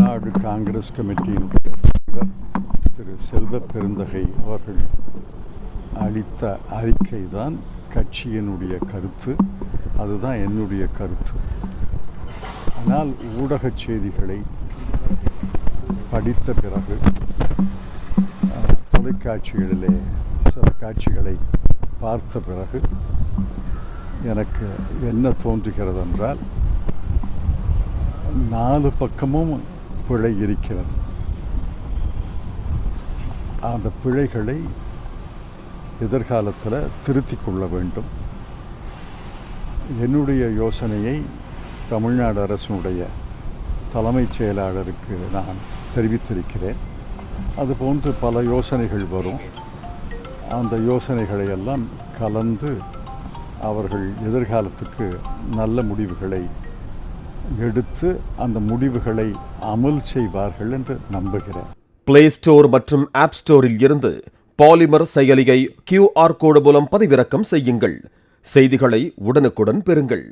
தமிழ்நாடு காங்கிரஸ் கமிட்டியினுடைய தலைவர் திரு செல்வ பெருந்தகை அவர்கள் அளித்த அறிக்கை தான் கட்சியினுடைய கருத்து, அதுதான் என்னுடைய கருத்து. ஆனால் ஊடக செய்திகளை படித்த பிறகு தொலைக்காட்சிகளிலே சில காட்சிகளை பார்த்த பிறகு எனக்கு என்ன தோன்றுகிறது என்றால், 4 பக்கமும் பிழை இருக்கிறது. அந்த பிழைகளை எதிர்காலத்தில் திருத்திக் கொள்ள வேண்டும். என்னுடைய யோசனையை தமிழ்நாடு அரசினுடைய தலைமைச் செயலாளருக்கு நான் தெரிவித்திருக்கிறேன். அதுபோன்று பல யோசனைகள் வரும். அந்த யோசனைகளை எல்லாம் கலந்து அவர்கள் எதிர்காலத்துக்கு நல்ல முடிவுகளை எடுத்து அந்த முடிவுகளை அமல் செய்வார்கள் என்று நம்புகிறேன். பிளே ஸ்டோர் மற்றும் ஆப் ஸ்டோரில் இருந்து பாலிமர் செயலியை QR கோடு மூலம் பதிவிறக்கம் செய்யுங்கள். செய்திகளை உடனுக்குடன் பெறுங்கள்.